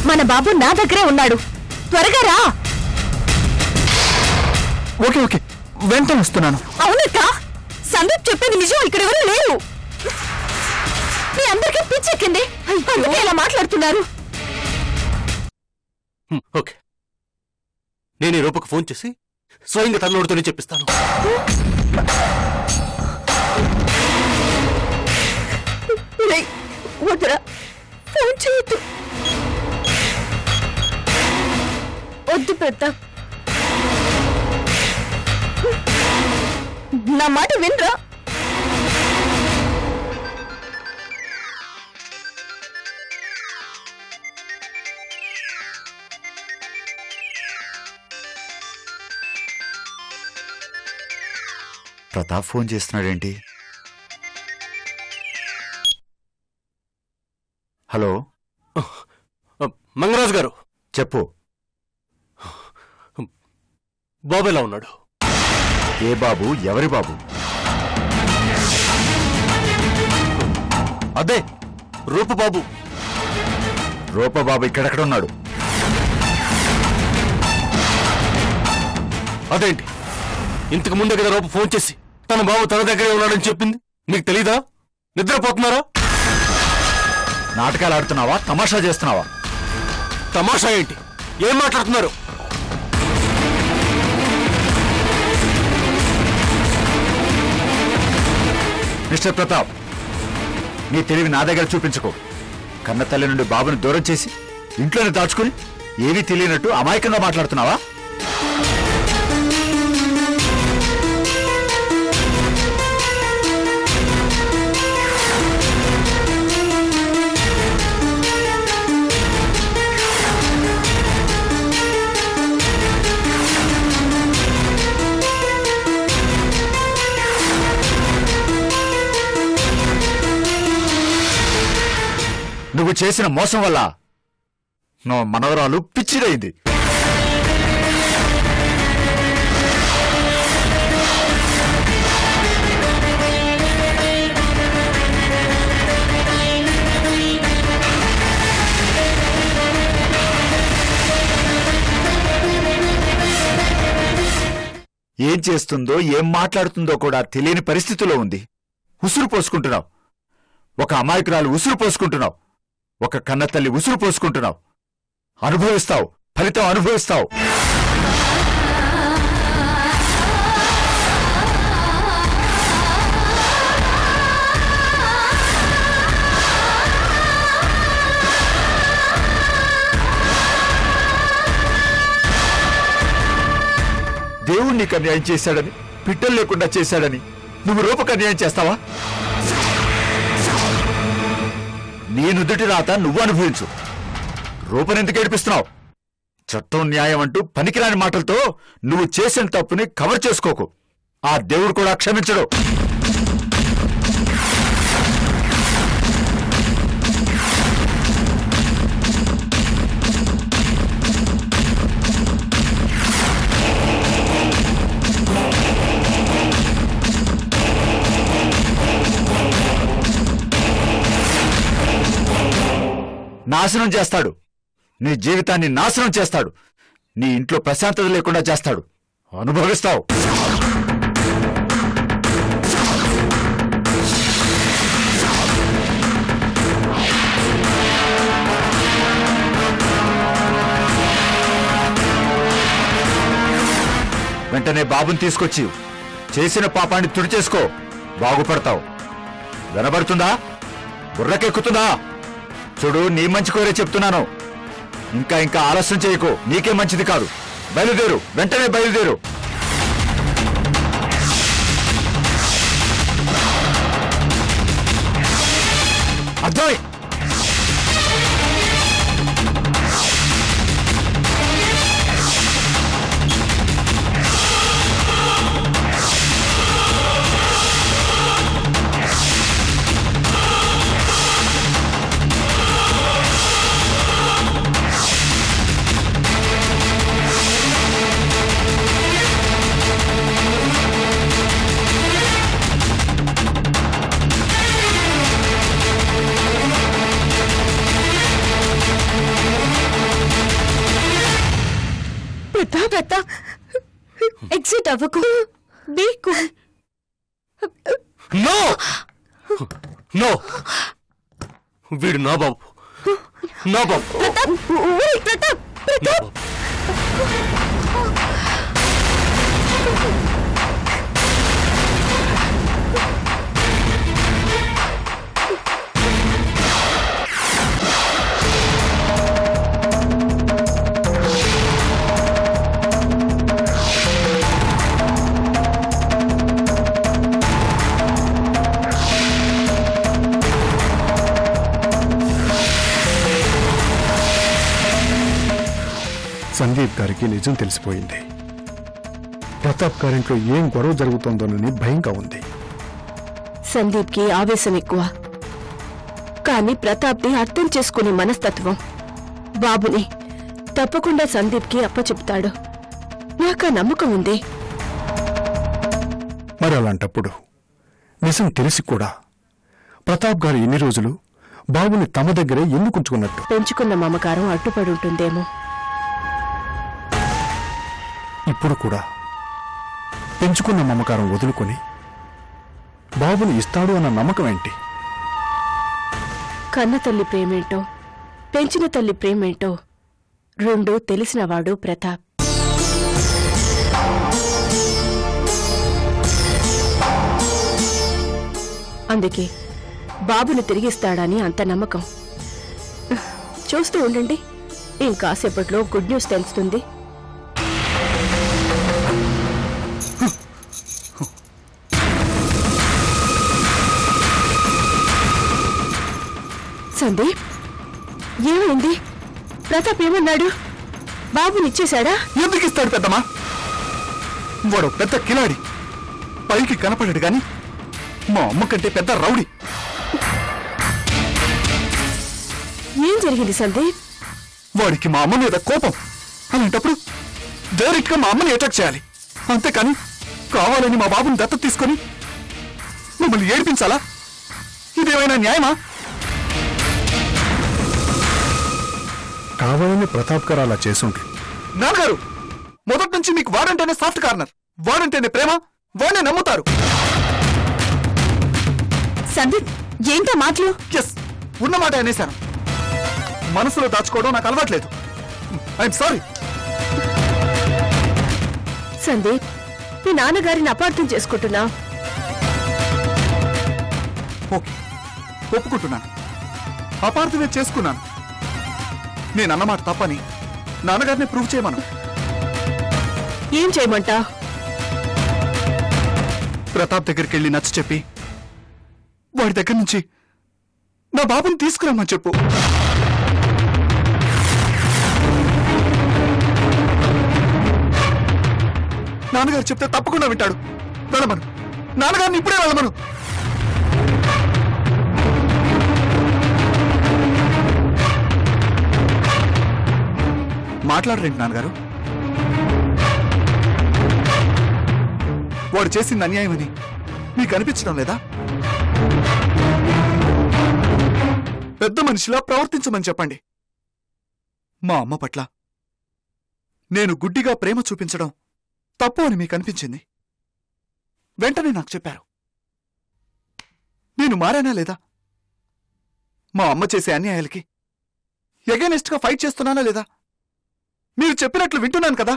మన బాబు నా దగ్గరే ఉన్నాడు, త్వరగా రా. ఓకే ఓకే, వెంటనే వస్తున్నాను. అవునక్క, సందీప్ చెప్పింది నిజం. ఇక్కడ ఎవరు లేరు. మీ అందరికీ పిచ్చెక్కింది, అందుకే ఇలా మాట్లాడుతున్నారు. ఓకే, నేను ఈ రూపకు ఫోన్ చేసి స్వయంగా తల్లోడితోనే చెప్పిస్తాను. వద్దురా, ఫోన్ చేయొద్దు. వద్దు ప్రతాప్, నా మాట వినరా. ప్రతాప్ ఫోన్ చేస్తున్నాడేంటి? హలో, మంగరాజు గారు చెప్పు. బాబు ఎలా ఉన్నాడు? ఏ బాబు? ఎవరి బాబు? అదే రూపబాబు. రూపబాబు ఇక్కడెక్కడ ఉన్నాడు? అదేంటి, ఇంతకు ముందే కదా రూప ఫోన్ చేసి తన బాబు తన దగ్గరే ఉన్నాడని చెప్పింది. మీకు తెలీదా? నిద్రపోతున్నారా? నాటకాలు ఆడుతున్నావా? తమాషా చేస్తున్నావా? తమాషా ఏంటి? ఏం మాట్లాడుతున్నారు? మిస్టర్ ప్రతాప్, నీ తెలివి నా దగ్గర చూపించుకో. కన్న తల్లి నుండి బాబుని దూరం చేసి ఇంట్లోనే దాచుకుని ఏమీ తెలియనట్టు అమాయకంగా మాట్లాడుతున్నావా? నువ్వు చేసిన మోసం వల్ల నా మనవరాలు పిచ్చిదైంది. ఏం చేస్తుందో ఏం మాట్లాడుతుందో కూడా తెలియని పరిస్థితిలో ఉంది. ఉసురు పోసుకుంటున్నావు. ఒక అమాయకురాలు ఉసురు పోసుకుంటున్నావు. ఒక కన్నతల్లి ఉసురు పోసుకుంటున్నావు. అనుభవిస్తావు, ఫలితం అనుభవిస్తావు. దేవుడు నీకు అన్యాయం చేశాడని, పిట్టలు లేకుండా చేశాడని నువ్వు రూపకు అన్యాయం చేస్తావా? నీ నుదుటి రాత నువ్వు అనుభవించు. రూపనెందుకు ఏడిపిస్తున్నావు? చట్టం న్యాయం అంటూ పనికిరాని మాటలతో నువ్వు చేసిన తప్పుని కవర్ చేసుకోకు. ఆ దేవుడు కూడా క్షమించడు. నాశనం చేస్తాడు. నీ జీవితాన్ని నాశనం చేస్తాడు. నీ ఇంట్లో ప్రశాంతత లేకుండా చేస్తాడు. అనుభవిస్తావు. వెంటనే బాబుని తీసుకొచ్చి చేసిన పాపాన్ని తుడిచేసుకో. బాగుపడతావు. వినబడుతుందా? బుర్రకెక్కుతుందా? చూడు, నీ మంచి కోరే చెప్తున్నాను. ఇంకా ఇంకా ఆలస్యం చేయకు. నీకే మంచిది కాదు. బయలుదేరు, వెంటనే బయలుదేరు. అర్థమై ప్రతాప్ ఎగ్జిట్ అవ్వకు. Be cool. నో నో, వీడు నా బాబు, నా బాబు. ప్రతాప్ ప్రతాప్ సందీప్ గారికి నిజం తెలిసిపోయింది. ప్రతాప్ గారింట్లో ఏం గొడవ జరుగుతోందోనని భయంగా ఉంది. సందీప్కి ఆవేశం ఎక్కువ, కానీ ప్రతాప్ని అర్థం చేసుకునే మనస్తత్వం. బాబుని తప్పకుండా సందీప్కి అప్పచెప్తాడు, నాకు ఆ నమ్మకం ఉంది. మరి అలాంటప్పుడు నిజం తెలిసి కూడా ప్రతాప్ గారు ఎన్ని రోజులు బాబుని తమ దగ్గరే ఎందుకు ఉంచుకున్నట్టు? పెంచుకున్న మమకారం అడ్డుపడి ఉంటుందేమో. ఇప్పుడు కూడా పెంచుకున్న మమకారం వదులుకొని బాబుని ఇస్తాడు అన్న నమ్మకం ఏంటి? కన్న తల్లి ప్రేమేంటో, పెంచిన తల్లి ప్రేమేంటో రెండూ తెలిసినవాడు ప్రతాప్. అందుకే బాబుని తిరిగిస్తాడని అంత నమ్మకం. చూస్తూ ఉండండి, ఇంకాసేపట్లో గుడ్ న్యూస్ తెలుస్తుంది. సందీప్, ఏమైంది? ప్రతాప్ ఏమన్నాడు? బాబునిచ్చేశాడా? ఎందుకు ఇస్తాడు పెద్దమ్మా? వాడు పెద్ద కిలాడి, పైకి కనపడాడు గాని మా అమ్మ కంటే పెద్ద రౌడీ. ఏం జరిగింది సందీప్? వాడికి మా అమ్మ మీద కోపం. అలాంటప్పుడు డైరెక్ట్ గా మా అమ్మని అటాక్ చేయాలి, అంతేకాని కావాలని మా బాబుని దత్తత తీసుకొని మమ్మల్ని ఏడిపించాలా? ఇదేమైనా న్యాయమా? కావాలని ప్రతాప్ గారు అలా చేసుంటే. నాన్నగారు, మొదటి నుంచి మీకు వాడంటేనే సాఫ్ట్ కార్నర్, వాడంటేనే ప్రేమ, వాడినే నమ్ముతారు. సందీప్, ఏంటో మాటలు? ఎస్, ఉన్నమాట అనేశాను. మనసులో దాచుకోవడం నాకు అలవాట్లేదు. I'm sorry. సందీప్, మీ నాన్నగారిని అపార్థం చేసుకుంటున్నా. ఓకే, ఒప్పుకుంటున్నాను, అపార్థమే చేసుకున్నాను. నేనన్నమాట తప్పని నాన్నగారిని ప్రూవ్ చేయమను. ఏం చేయమంటా? ప్రతాప్ దగ్గరికి వెళ్ళి నచ్చ చెప్పి వాడి దగ్గర నుంచి నా బాబుని తీసుకురమ్మని చెప్పు. నాన్నగారు చెప్తే తప్పకుండా వింటాడు. వెళ్ళమను, నాన్నగారిని ఇప్పుడే వెళ్ళమను. మాట్లాడరేంటి నాన్నగారు? వాడు చేసింది అన్యాయమని మీకు అనిపించడం లేదా? పెద్ద మనిషిలా ప్రవర్తించమని చెప్పండి. మా అమ్మ పట్ల నేను గుడ్డిగా ప్రేమ చూపించడం తప్పు అని మీకు అనిపించింది. వెంటనే నాకు చెప్పారు. నేను మారానా లేదా? మా అమ్మ చేసే అన్యాయాలకి ఎగైనెస్ట్ గా ఫైట్ చేస్తున్నానా లేదా? మీరు చెప్పినట్లు వింటున్నాను కదా.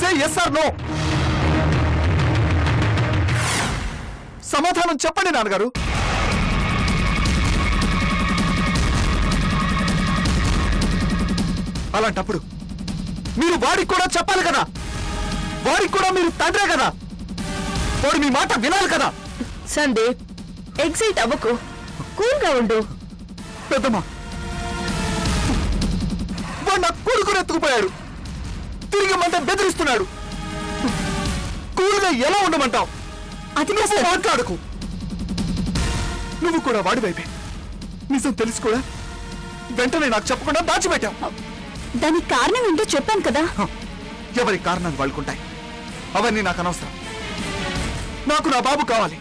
సే yes or no. సమాధానం చెప్పండి నాన్నగారు. అలాంటప్పుడు మీరు వాడికి కూడా చెప్పాలి కదా. వాడికి కూడా మీరు తండ్రే కదా. వాడు మీ మాట వినాలి కదా. సందీప్, ఎగ్జైట్ అవ్వకు, కూల్గా ఉండు. పెద్దమ్మా, వాడు నా కొడుకుని ఎత్తుకుపోయాడు. తిరిగి మంట బెదిరిస్తున్నాడు. కూల్గా ఎలా ఉండమంటావు? అది మాట్లాడుకు. నువ్వు కూడా వాడి వైపే. నిజం తెలిసి కూడా వెంటనే నాకు చెప్పకుండా దాచిపెట్టావు. దానికి కారణం ఏంటో చెప్పాను కదా. ఎవరి కారణాలు వాళ్ళకుంటాయి, అవన్నీ నాకు అనవసరం. నాకు నా బాబు కావాలి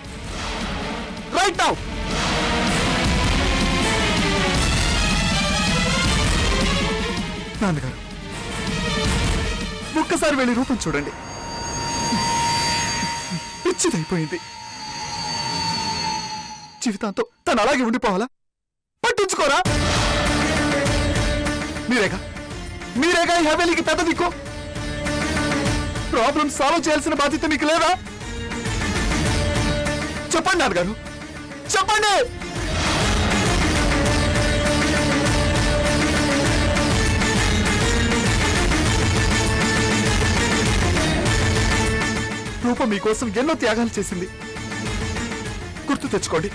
రైట్ నౌ. నాన్నగారు ఒక్కసారి వెళ్ళి రూపం చూడండి. పిచ్చిదైపోయింది. జీవితాంతో తను అలాగే ఉండిపోవాలా? పట్టించుకోరా? మీరేగా ఈ హవేలీకి పెద్ద దిక్కు. ప్రాబ్లం సాల్వ్ చేయాల్సిన బాధ్యత మీకు లేదా? చెప్పండి నాన్నగారు, చెప్పండి. రూప మీకోసం ఎన్నో త్యాగాలు చేసింది, గుర్తు తెచ్చుకోండి.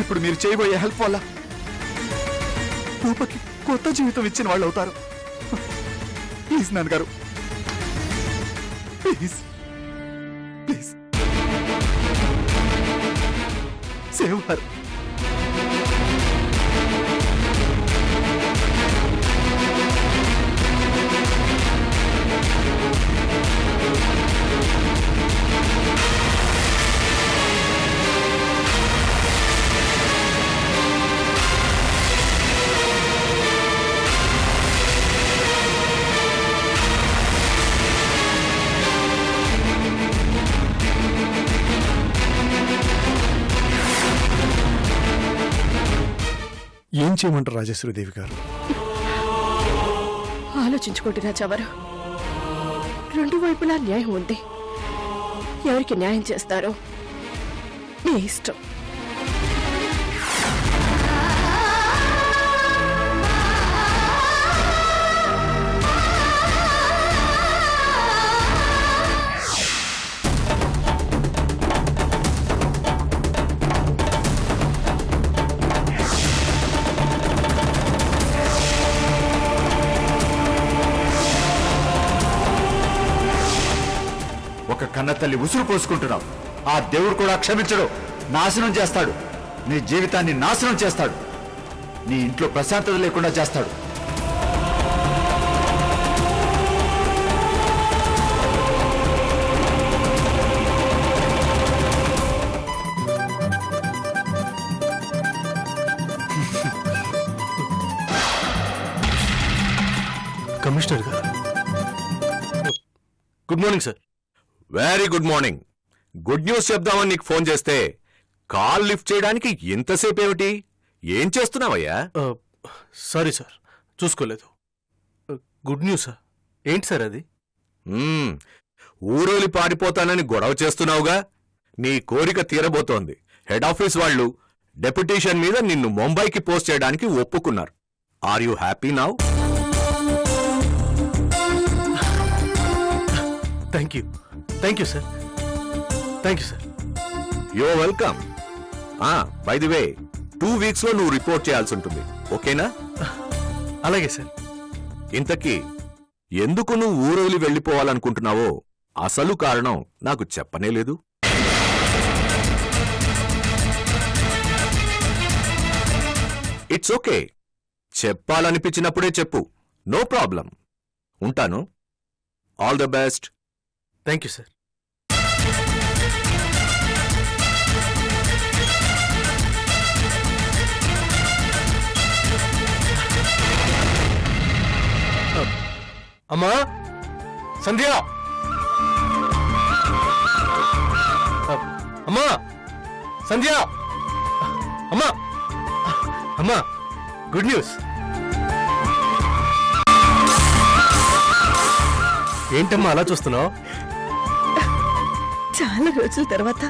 ఇప్పుడు మీరు చేయబోయే హెల్ప్ వల్ల రూపకి కొత్త జీవితం ఇచ్చిన వాళ్ళు అవుతారు. ప్లీజ్ నాన్నగారు, ప్లీజ్ ప్లీజ్ సేవ్ హర్. ఏం చేయమంటారు రాజేశ్వరీదేవి గారు? ఆలోచించుకోండి రాజావారు. రెండు వైపులా న్యాయం ఉంది. ఎవరికి న్యాయం చేస్తారో మీ ఇష్టం. ఒక కన్న తల్లి ఉసురు పోసుకుంటున్నావు. ఆ దేవుడు కూడా క్షమించడు, నాశనం చేస్తాడు. నీ జీవితాన్ని నాశనం చేస్తాడు. నీ ఇంట్లో ప్రశాంతత లేకుండా చేస్తాడు. కమిషనర్ గారు, good morning sir. Very good morning. Good news చెప్దామని నీకు ఫోన్ చేస్తే కాల్ లిఫ్ట్ చేయడానికి ఎంతసేపు ఏమిటి? ఏం చేస్తున్నావయ్యా? సారీ సార్, చూసుకోలేదు. Good news sir. ఏంటి సార్ అది? ఊరోలి పారిపోతానని గొడవ చేస్తున్నావుగా, నీ కోరిక తీరబోతోంది. హెడ్ ఆఫీస్ వాళ్ళు డెప్యుటేషన్ మీద నిన్ను ముంబైకి పోస్ట్ చేయడానికి ఒప్పుకున్నారు. Are you happy now? Thank you sir. Thank you sir. Yo welcome. By the way, 2 weeks లో నువ్వు రిపోర్ట్ చేయాల్సి ఉంటుంది. ఓకేనా? అలాగే సార్. ఇంతకీ ఎందుకు నువ్వు ఊరొదిలి వెళ్ళిపోవాలనుకుంటున్నావో అసలు కారణం నాకు చెప్పనే లేదు. ఇట్స్ ఓకే, చెప్పాలనిపించినప్పుడే చెప్పు. No problem. ఉంటాను. All the best. Thank you sir. అమ్మా సంధ్య, అమ్మా సంధ్య, అమ్మా అమ్మా గుడ్ న్యూస్. ఏంటమ్మా అలా చూస్తున్నావు? చాలా రోజుల తర్వాత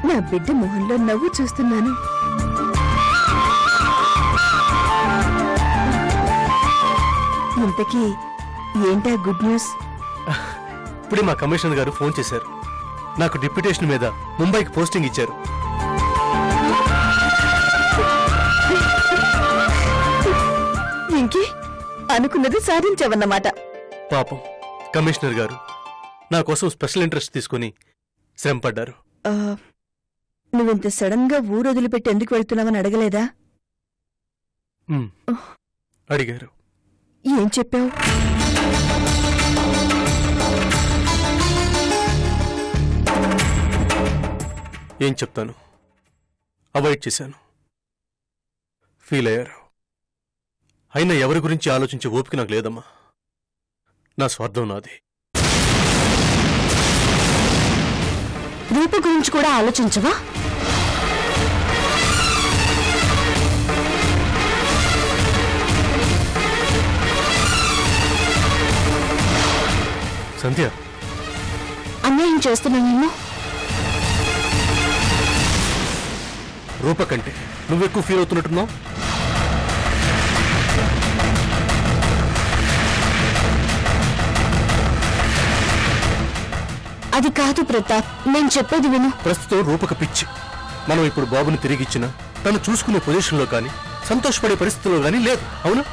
నా బిడ్డ మొహంలో నవ్వు చూస్తున్నాను. ఇంతకీ ఏంటా గుడ్ న్యూస్? ఇప్పుడే మా కమిషనర్ గారు ఫోన్ చేశారు. నాకు డిప్యూటేషన్ మీద ముంబైకి పోస్టింగ్ ఇచ్చారు. ఇంకే అనుకున్నది సాధించావన్నమాట. పాపం కమిషనర్ గారు నా కోసం స్పెషల్ ఇంట్రెస్ట్ తీసుకుని శ్రమపడ్డారు. నువ్వింత సడన్ గా ఊరు వదిలిపెట్టి ఎందుకు వెళ్తున్నావని అడగలేదా? అడిగారు. ఏం చెప్పావు? ఏం చెప్తాను, అవాయిడ్ చేశాను. ఫీల్ అయ్యారు. అయినా ఎవరి గురించి ఆలోచించే ఓపిక నాకు లేదమ్మా. నా స్వార్థం నాది. రూప గురించి కూడా ఆలోచించవా? సంధ్య, అన్యాయం చేస్తున్నానేమో. రూప కంటే నువ్వెక్కువ ఫీల్ అవుతున్నట్టున్నావు. అది కాదు ప్రతాప్, నేను చెప్పేది విను. ప్రస్తుతం రూపక పిచ్చి. మనం ఇప్పుడు బాబుని తిరిగిచ్చినా తను చూసుకునే పొజిషన్లో కానీ సంతోషపడే పరిస్థితుల్లో కానీ లేదు, అవునా?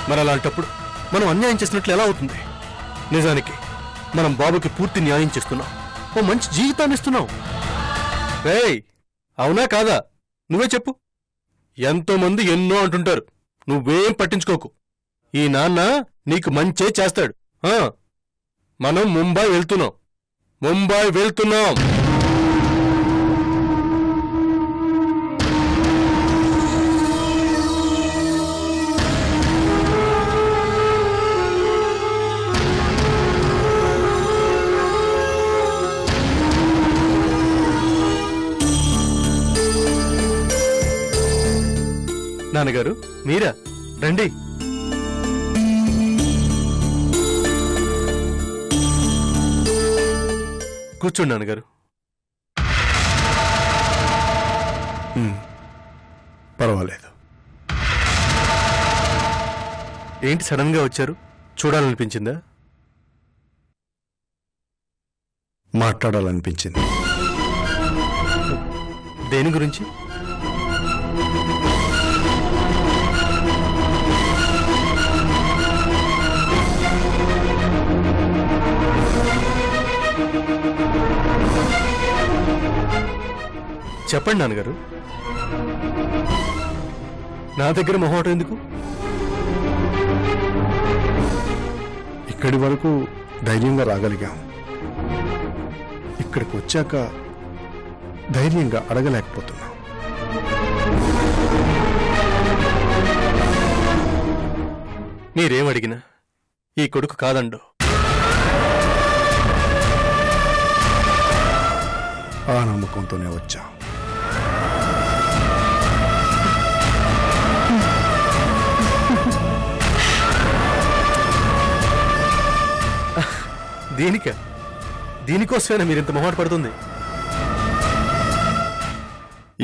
మరి అలాంటప్పుడు మనం అన్యాయం చేసినట్లు ఎలా అవుతుంది? నిజానికి మనం బాబుకి పూర్తి న్యాయం చేస్తున్నాం, ఓ మంచి జీవితాన్ని ఇస్తున్నాం. రేయ్, అవునా కాదా? నువ్వే చెప్పు. ఎంతో మంది ఎన్నో అంటుంటారు, నువ్వేం పట్టించుకోకు. ఈ నాన్న నీకు మంచే చేస్తాడు. మనం ముంబై వెళ్తున్నాం. నాన్నగారు, మీరా? రండి. కూర్చోండి నాన్నగారు. పర్వాలేదు. ఏంటి సడన్ గా వచ్చారు? చూడాలనిపించిందా? మాట్లాడాలనిపించింది. దేని గురించి? చెప్పండి నాన్నగారు. నా దగ్గర మొహమాటం ఎందుకు? ఇక్కడి వరకు ధైర్యంగా రాగలిగాం, ఇక్కడికి వచ్చాక ధైర్యంగా అడగలేకపోతున్నాం. మీరేం అడిగినా ఈ కొడుకు కాదండు. ఆ నమ్మకంతోనే వచ్చాం. దీనికోసమైనా మీరింత మొహమాట పడుతుంది?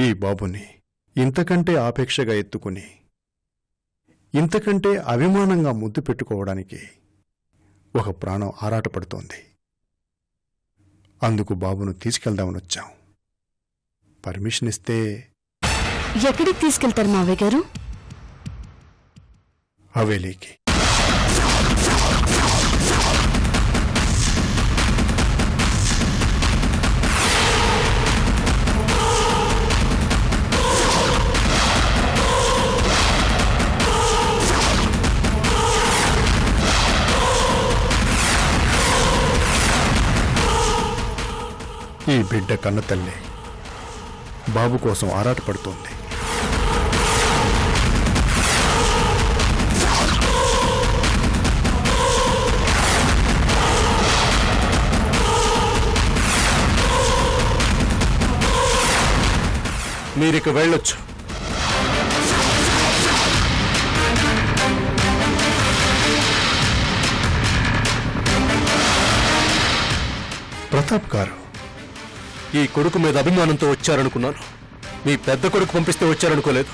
ఈ బాబుని ఇంతకంటే ఆపేక్షగా ఎత్తుకుని ఇంతకంటే అభిమానంగా ముద్దు పెట్టుకోవడానికి ఒక ప్రాణం ఆరాటపడుతోంది. అందుకు బాబును తీసుకెళ్దామని వచ్చాం. పర్మిషన్ ఇస్తే. ఎక్కడికి తీసుకెళ్తారు మావయ్య గారు? హవేలీకి. ఈ బిడ్డ కన్న తల్లి బాబు కోసం ఆరాటపడుతోంది. మీరిక వెళ్ళొచ్చు. ప్రతాప్ గారు, ఈ కొడుకు మీద అభిమానంతో వచ్చారనుకున్నాను. మీ పెద్ద కొడుకు పంపిస్తే వచ్చారనుకోలేదు.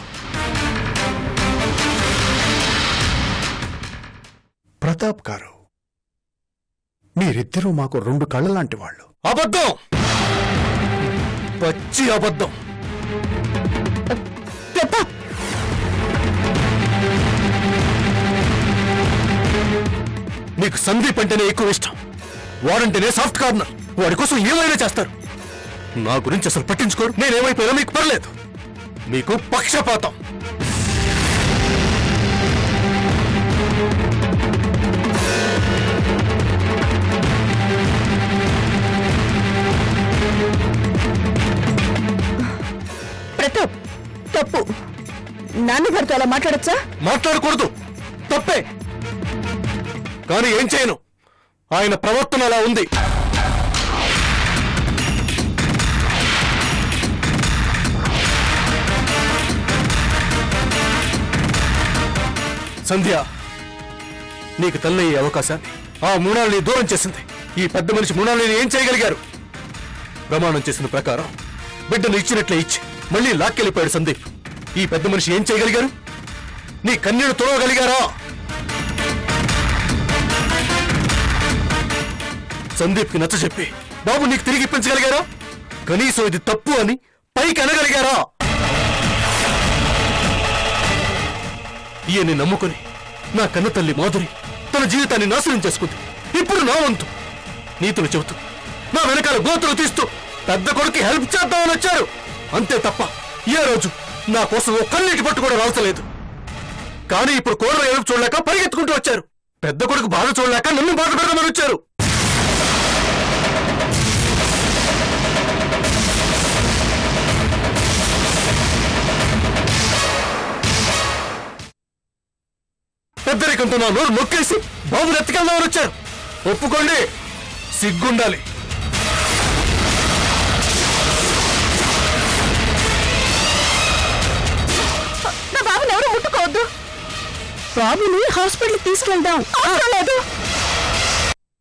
ప్రతాప్ గారు, మీరిద్దరూ మాకు రెండు కళ్ళ లాంటి వాళ్ళు. అబద్ధం, పచ్చి అబద్ధం. ప్రతాప్, మీకు సందీప్ అంటేనే ఎక్కువ ఇష్టం. వాడంటేనే సాఫ్ట్ కార్నర్. వాడి కోసం ఏమైనా చేస్తారు. నా గురించి అసలు పట్టించుకోరు. నేనేమైపోయినా మీకు పర్లేదు. మీకు పక్షపాతం. నాన్నగారితో అలా మాట్లాడచ్చా? మాట్లాడకూడదు, తప్పే. కానీ ఏం చేయను, ఆయన ప్రవర్తన అలా ఉంది. సంధ్య, నీకు తల్లయ్యే అవకాశాన్ని ఆ మూనాల్ని దూరం చేసింది. ఈ పెద్ద మనిషి మూనాల్ని ఏం చేయగలిగారు? ప్రమాణం చేసిన ప్రకారం బిడ్డను ఇచ్చినట్లే ఇచ్చి మళ్ళీ లాక్కెళ్ళిపోయాడు సందీప్. ఈ పెద్ద మనిషి ఏం చేయగలిగారు? నీ కన్నీళ్లు తోడగలిగారా? సందీప్కి నచ్చ చెప్పి బాబు నీకు తిరిగి ఇప్పించగలిగారా? కనీసం ఇది తప్పు అని పైకి అనగలిగారా? ఈయన్ని నమ్ముకుని నా కన్న తల్లి మాధురి తన జీవితాన్ని నాశనం చేసుకుంది. ఇప్పుడు నా వంతు నీతులు చెబుతూ నా వెనకాల గోతులు తీస్తూ పెద్ద కొడుకు హెల్ప్ చేద్దామని వచ్చారు. అంతే తప్ప ఏ రోజు నా కోసం ఓ కన్నీటి పట్టు కూడా రాల్చలేదు. కానీ ఇప్పుడు కోడలు ఎలుపు చూడలేక పరిగెత్తుకుంటూ వచ్చారు. పెద్ద కొడుకు బాధ చూడలేక నన్ను బాధ పెడదామని వచ్చారు. పెద్దరికంతో నా నోరు నొక్కేసి బాబుని ఎత్తుకెళ్దామని వచ్చారు. ఒప్పుకోండి, సిగ్గుండాలి. నా బాబుని ఎవరు ముట్టుకోవద్దు. బాబుని హాస్పిటల్ తీసుకెళ్దాం. అవసరం లేదు.